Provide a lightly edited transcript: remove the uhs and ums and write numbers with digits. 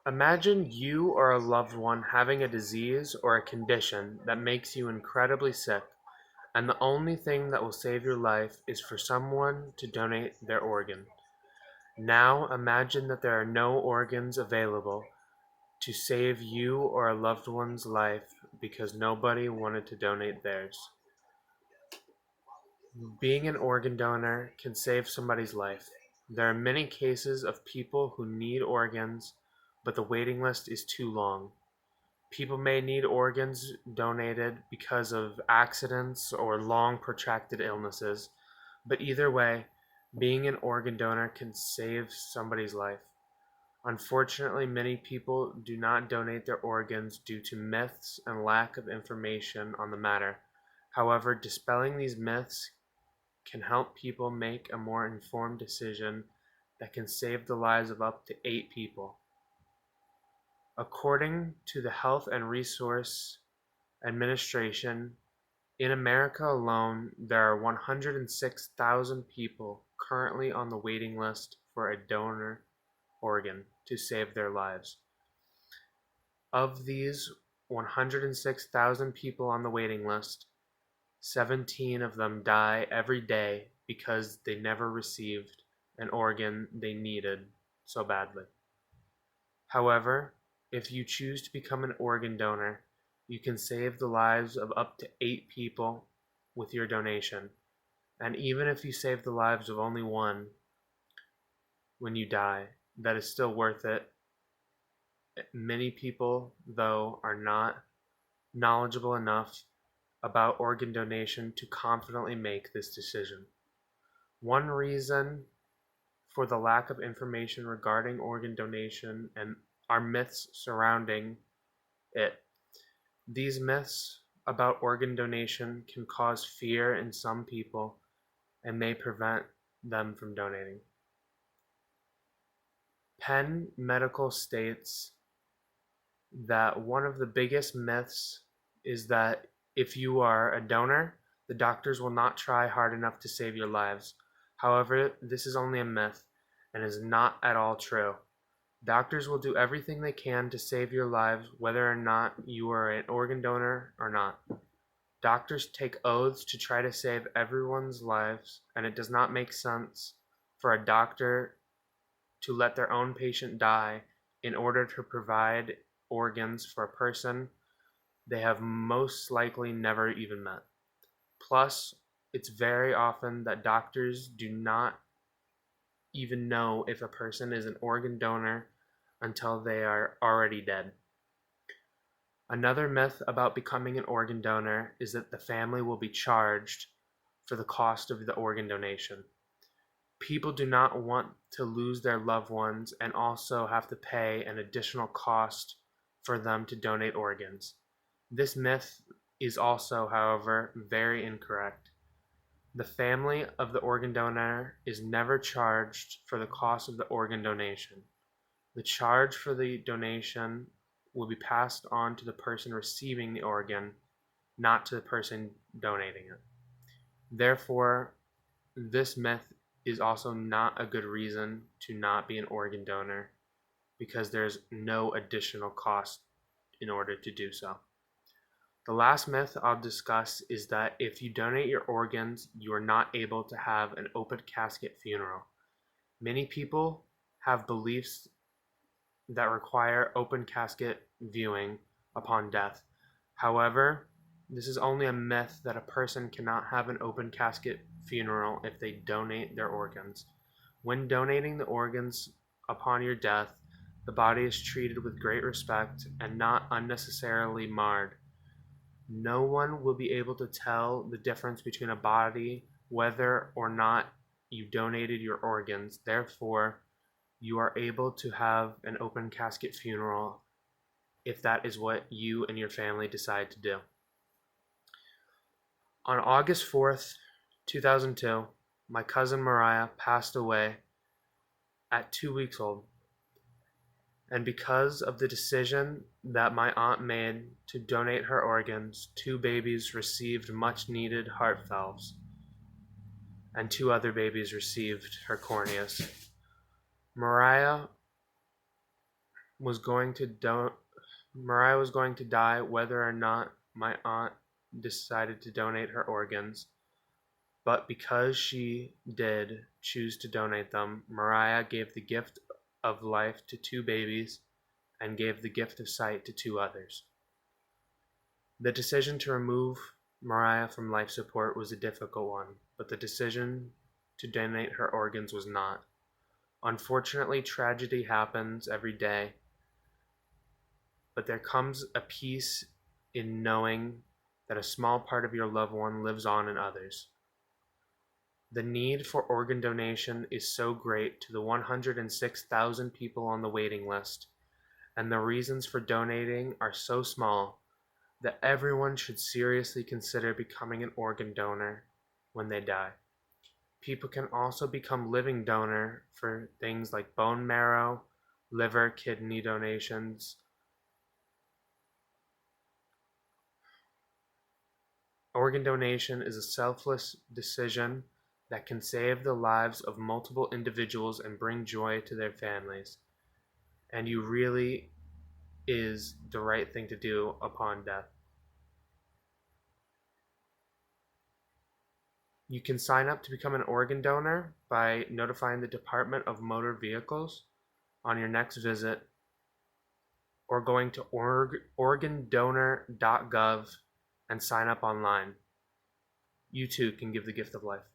Imagine you or a loved one having a disease or a condition that makes you incredibly sick, and the only thing that will save your life is for someone to donate their organ. Now imagine that there are no organs available to save you or a loved one's life because nobody wanted to donate theirs. Being an organ donor can save somebody's life. There are many cases of people who need organs, but the waiting list is too long. People may need organs donated because of accidents or long protracted illnesses, but either way, being an organ donor can save somebody's life. Unfortunately, many people do not donate their organs due to myths and lack of information on the matter. However, dispelling these myths can help people make a more informed decision that can save the lives of up to 8 people. According to the Health and Resource Administration, in America alone, there are 106,000 people currently on the waiting list for a donor organ to save their lives. Of these 106,000 people on the waiting list, 17 of them die every day because they never received an organ they needed so badly. However, if you choose to become an organ donor, you can save the lives of up to 8 people with your donation. And even if you save the lives of only one when you die, that is still worth it. Many people, though, are not knowledgeable enough about organ donation to confidently make this decision. One reason for the lack of information regarding organ donation and are myths surrounding it. These myths about organ donation can cause fear in some people and may prevent them from donating. Penn Medical states that one of the biggest myths is that if you are a donor, the doctors will not try hard enough to save your lives. However, this is only a myth and is not at all true. Doctors will do everything they can to save your lives, whether or not you are an organ donor or not. Doctors take oaths to try to save everyone's lives, and it does not make sense for a doctor to let their own patient die in order to provide organs for a person they have most likely never even met. Plus, it's very often that doctors do not even know if a person is an organ donor until they are already dead. Another myth about becoming an organ donor is that the family will be charged for the cost of the organ donation. People do not want to lose their loved ones and also have to pay an additional cost for them to donate organs. This myth is also, however, very incorrect. The family of the organ donor is never charged for the cost of the organ donation. The charge for the donation will be passed on to the person receiving the organ, not to the person donating it. Therefore, this myth is also not a good reason to not be an organ donor because there's no additional cost in order to do so. The last myth I'll discuss is that if you donate your organs, you are not able to have an open casket funeral. Many people have beliefs that require open casket viewing upon death. However, this is only a myth that a person cannot have an open casket funeral if they donate their organs. When donating the organs upon your death, the body is treated with great respect and not unnecessarily marred. No one will be able to tell the difference between a body whether or not you donated your organs. Therefore, you are able to have an open casket funeral if that is what you and your family decide to do. On August 4th, 2002, my cousin Mariah passed away at 2 weeks old. And because of the decision that my aunt made to donate her organs, 2 babies received much needed heart valves, and 2 other babies received her corneas. Mariah was going to Mariah was going to die whether or not my aunt decided to donate her organs. But because she did choose to donate them, Mariah gave the gift of life to 2 babies and gave the gift of sight to 2 others. The decision to remove Mariah from life support was a difficult one, but the decision to donate her organs was not. Unfortunately, tragedy happens every day, but there comes a peace in knowing that a small part of your loved one lives on in others. The need for organ donation is so great to the 106,000 people on the waiting list, and the reasons for donating are so small that everyone should seriously consider becoming an organ donor when they die. People can also become living donor for things like bone marrow, liver, kidney donations. Organ donation is a selfless decision that can save the lives of multiple individuals and bring joy to their families. And you really is the right thing to do upon death. You can sign up to become an organ donor by notifying the Department of Motor Vehicles on your next visit or going to organdonor.gov and sign up online. You too can give the gift of life.